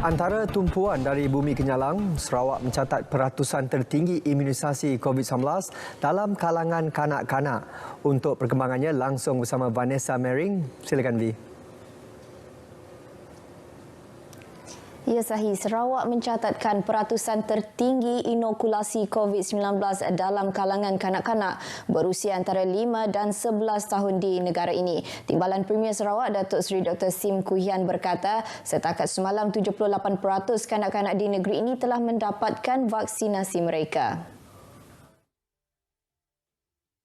Antara tumpuan dari bumi kenyalang, Sarawak mencatat peratusan tertinggi imunisasi COVID-19 dalam kalangan kanak-kanak. Untuk perkembangannya langsung bersama Vanessa Mering. Silakan Vi. Ya, Sahih. Sarawak mencatatkan peratusan tertinggi inokulasi COVID-19 dalam kalangan kanak-kanak berusia antara 5 dan 11 tahun di negara ini. Timbalan Premier Sarawak, Datuk Seri Dr. Sim Koo Hian berkata, setakat semalam 78% kanak-kanak di negeri ini telah mendapatkan vaksinasi mereka.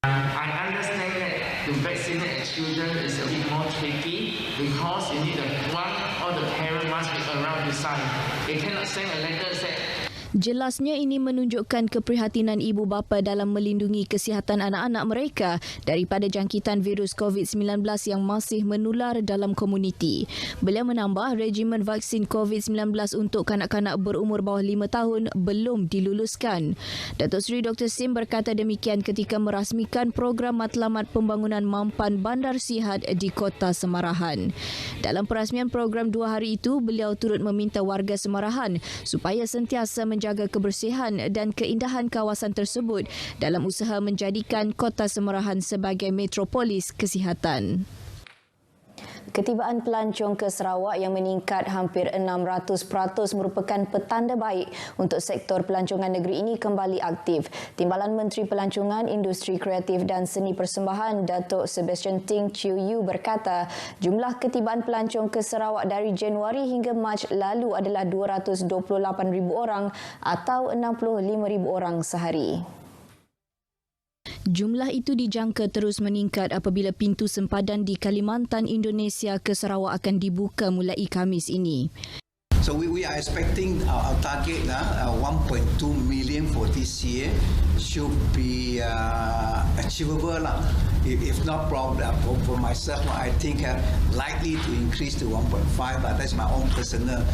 I understand that to vaccinate children is a bit more tricky because you need all the parent must be around the side. They cannot send a letter say. Jelasnya ini menunjukkan keprihatinan ibu bapa dalam melindungi kesihatan anak-anak mereka daripada jangkitan virus COVID-19 yang masih menular dalam komuniti. Beliau menambah regimen vaksin COVID-19 untuk kanak-kanak berumur bawah 5 tahun belum diluluskan. Datuk Seri Dr. Sim berkata demikian ketika merasmikan program matlamat pembangunan mampan bandar sihat di Kota Semarahan. Dalam perasmian program 2 hari itu, beliau turut meminta warga Semarahan supaya sentiasa menjaga kebersihan dan keindahan kawasan tersebut dalam usaha menjadikan Kota Semarahan sebagai metropolis kesihatan. Ketibaan pelancong ke Sarawak yang meningkat hampir 600% merupakan petanda baik untuk sektor pelancongan negeri ini kembali aktif. Timbalan Menteri Pelancongan, Industri Kreatif dan Seni Persembahan, Datuk Sebastian Ting Chiu Yu berkata, jumlah ketibaan pelancong ke Sarawak dari Januari hingga Mac lalu adalah 228,000 orang atau 65,000 orang sehari. Jumlah itu dijangka terus meningkat apabila pintu sempadan di Kalimantan, Indonesia ke Sarawak akan dibuka mulai Khamis ini. So we are expecting our target 1.2 million for this year should be achievable lah. If not problem for myself, I think likely to increase to 1.5. But that's my own personal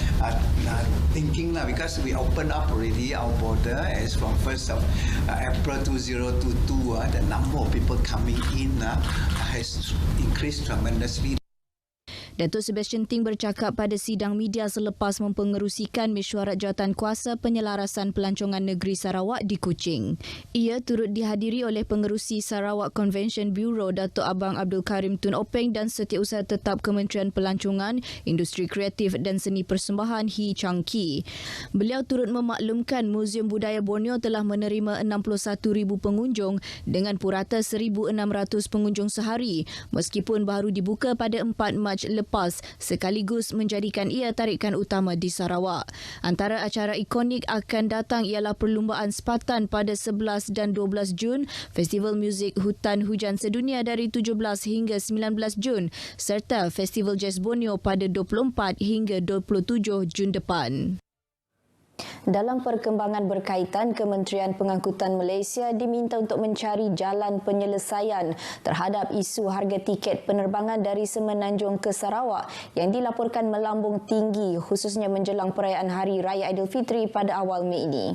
thinking lah, because we open up already our border as from 1st of April 2022. The number of people coming in has increased tremendously. Datuk Sebastian Ting bercakap pada sidang media selepas mempengerusikan mesyuarat jawatankuasa penyelarasan pelancongan negeri Sarawak di Kuching. Ia turut dihadiri oleh pengerusi Sarawak Convention Bureau Datuk Abang Abdul Karim Tun Openg dan Setiausaha Tetap Kementerian Pelancongan, Industri Kreatif dan Seni Persembahan Hee Chang Kee. Beliau turut memaklumkan Muzium Budaya Borneo telah menerima 61,000 pengunjung dengan purata 1,600 pengunjung sehari meskipun baru dibuka pada 4 Mac lepas, sekaligus menjadikan ia tarikan utama di Sarawak. Antara acara ikonik akan datang ialah perlumbaan sepatan pada 11 dan 12 Jun, Festival Muzik Hutan Hujan Sedunia dari 17 hingga 19 Jun serta Festival Jazz Borneo pada 24 hingga 27 Jun depan. Dalam perkembangan berkaitan, Kementerian Pengangkutan Malaysia diminta untuk mencari jalan penyelesaian terhadap isu harga tiket penerbangan dari Semenanjung ke Sarawak yang dilaporkan melambung tinggi khususnya menjelang perayaan Hari Raya Aidilfitri pada awal Mei ini.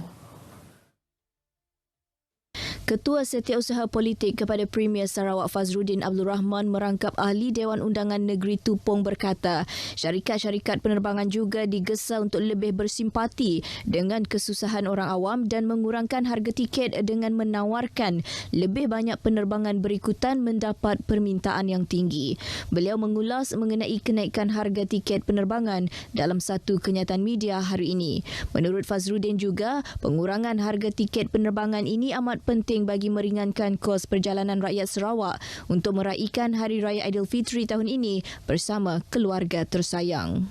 Ketua Setiausaha Politik kepada Premier Sarawak Fazruddin Abdul Rahman merangkap ahli Dewan Undangan Negeri Tupong berkata, syarikat-syarikat penerbangan juga digesa untuk lebih bersimpati dengan kesusahan orang awam dan mengurangkan harga tiket dengan menawarkan lebih banyak penerbangan berikutan mendapat permintaan yang tinggi. Beliau mengulas mengenai kenaikan harga tiket penerbangan dalam satu kenyataan media hari ini. Menurut Fazruddin juga, pengurangan harga tiket penerbangan ini amat penting bagi meringankan kos perjalanan rakyat Sarawak untuk meraihkan Hari Raya Aidilfitri tahun ini bersama keluarga tersayang.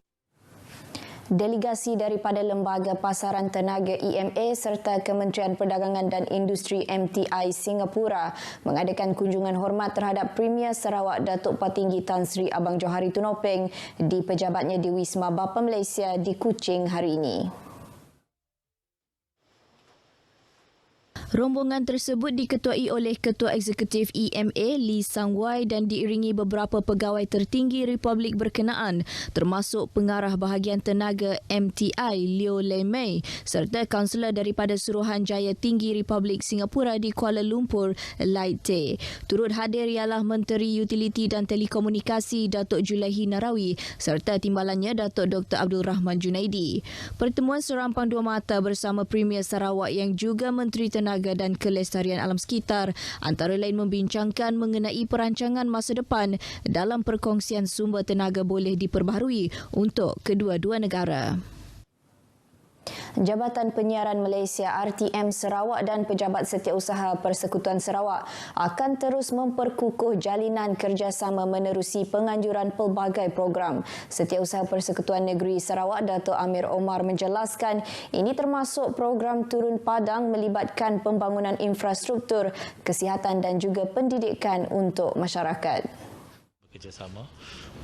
Delegasi daripada Lembaga Pasaran Tenaga EMA serta Kementerian Perdagangan dan Industri MTI Singapura mengadakan kunjungan hormat terhadap Premier Sarawak Datuk Patinggi Tan Sri Abang Johari Tun Openg di pejabatnya di Wisma Bapa Malaysia di Kuching hari ini. Rombongan tersebut diketuai oleh Ketua Eksekutif EMA Lee Sang-wai dan diiringi beberapa pegawai tertinggi Republik berkenaan termasuk Pengarah Bahagian Tenaga MTI Leo Lei Mei serta kaunselor daripada Suruhanjaya Tinggi Republik Singapura di Kuala Lumpur Lai Teh. Turut hadir ialah Menteri Utiliti dan Telekomunikasi Datuk Julaihi Narawi serta timbalannya Datuk Dr. Abdul Rahman Junaidi. Pertemuan serampang dua mata bersama Premier Sarawak yang juga Menteri Tenaga dan Kelestarian Alam Sekitar antara lain membincangkan mengenai perancangan masa depan dalam perkongsian sumber tenaga boleh diperbaharui untuk kedua-dua negara. Jabatan Penyiaran Malaysia RTM Sarawak dan Pejabat Setiausaha Persekutuan Sarawak akan terus memperkukuh jalinan kerjasama menerusi penganjuran pelbagai program. Setiausaha Persekutuan Negeri Sarawak Dato' Amir Omar menjelaskan ini termasuk program turun padang melibatkan pembangunan infrastruktur, kesihatan dan juga pendidikan untuk masyarakat. Kerjasama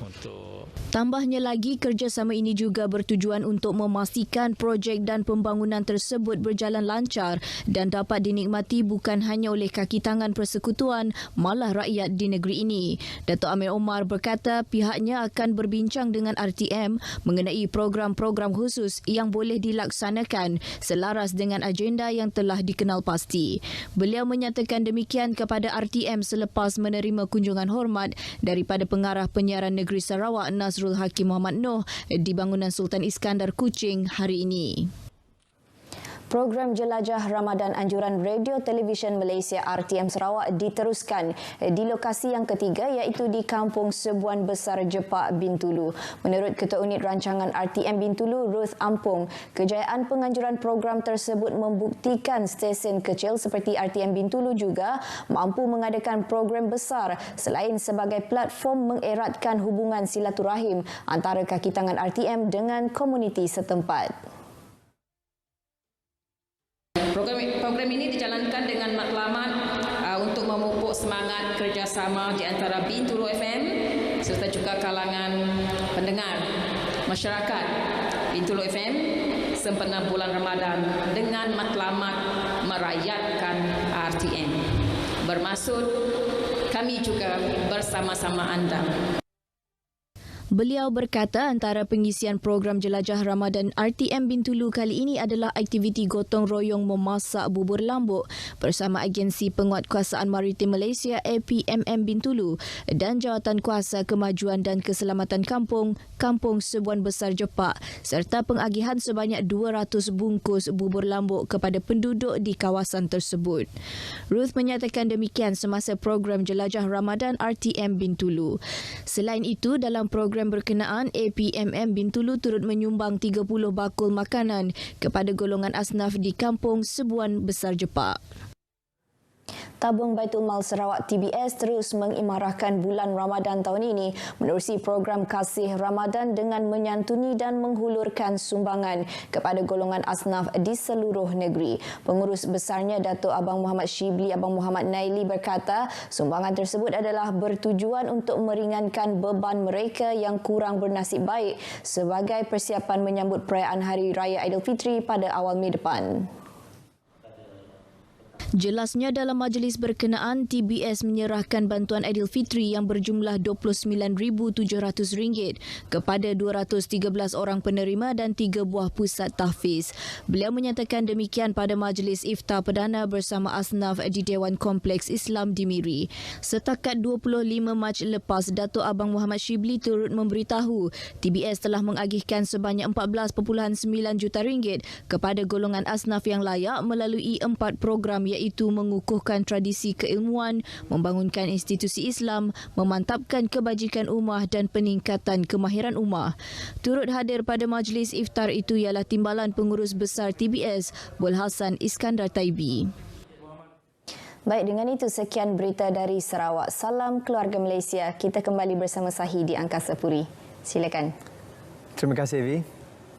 untuk Tambahnya lagi, kerjasama ini juga bertujuan untuk memastikan projek dan pembangunan tersebut berjalan lancar dan dapat dinikmati bukan hanya oleh kaki tangan persekutuan, malah rakyat di negeri ini. Dato' Amir Omar berkata pihaknya akan berbincang dengan RTM mengenai program-program khusus yang boleh dilaksanakan selaras dengan agenda yang telah dikenal pasti. Beliau menyatakan demikian kepada RTM selepas menerima kunjungan hormat daripada Pengarah Penyiaran Negeri Sarawak Nazrul Hakim Muhammad Noh di bangunan Sultan Iskandar Kuching hari ini. Program Jelajah Ramadan Anjuran Radio Televisyen Malaysia RTM Sarawak diteruskan di lokasi yang ketiga iaitu di Kampung Sebuan Besar Jepak Bintulu. Menurut Ketua Unit Rancangan RTM Bintulu Ruth Ampung, kejayaan penganjuran program tersebut membuktikan stesen kecil seperti RTM Bintulu juga mampu mengadakan program besar selain sebagai platform mengeratkan hubungan silaturahim antara kaki tangan RTM dengan komuniti setempat. Program ini dijalankan dengan matlamat untuk memupuk semangat kerjasama di antara Bintulu FM serta juga kalangan pendengar masyarakat Bintulu FM sempena bulan Ramadan dengan matlamat merakyatkan RTM. Bermaksud kami juga bersama-sama anda. Beliau berkata antara pengisian program Jelajah Ramadan RTM Bintulu kali ini adalah aktiviti gotong royong memasak bubur lambuk bersama Agensi Penguatkuasaan Maritim Malaysia APMM Bintulu dan Jawatan Kuasa Kemajuan dan Keselamatan Kampung Sebuan Besar Jepak serta pengagihan sebanyak 200 bungkus bubur lambuk kepada penduduk di kawasan tersebut. Ruth menyatakan demikian semasa program Jelajah Ramadan RTM Bintulu. Selain itu, dalam program berkenaan, APMM Bintulu turut menyumbang 30 bakul makanan kepada golongan asnaf di Kampung Sebuan Besar Jepak. Tabung Baitul Mal Sarawak TBS terus mengimarahkan bulan Ramadan tahun ini menerusi program Kasih Ramadan dengan menyantuni dan menghulurkan sumbangan kepada golongan asnaf di seluruh negeri. Pengurus besarnya Datuk Abang Muhammad Shibli Abang Muhammad Naili berkata sumbangan tersebut adalah bertujuan untuk meringankan beban mereka yang kurang bernasib baik sebagai persiapan menyambut perayaan Hari Raya Aidilfitri pada awal Mei depan. Jelasnya dalam majlis berkenaan, TBS menyerahkan bantuan Aidilfitri yang berjumlah RM29,700 kepada 213 orang penerima dan 3 buah pusat tahfiz. Beliau menyatakan demikian pada majlis iftar perdana bersama asnaf di Dewan Kompleks Islam di Miri. Setakat 25 Mac lepas, Datuk Abang Muhammad Shibli turut memberitahu TBS telah mengagihkan sebanyak RM14.9 juta kepada golongan asnaf yang layak melalui 4 program iaitu mengukuhkan tradisi keilmuan, membangunkan institusi Islam, memantapkan kebajikan ummah dan peningkatan kemahiran ummah. Turut hadir pada majlis iftar itu ialah Timbalan Pengurus Besar TBS, Bul Hassan Iskandar Taibi. Baik, dengan itu sekian berita dari Sarawak. Salam keluarga Malaysia. Kita kembali bersama Sahi di Angkasa Puri. Silakan. Terima kasih, Vi.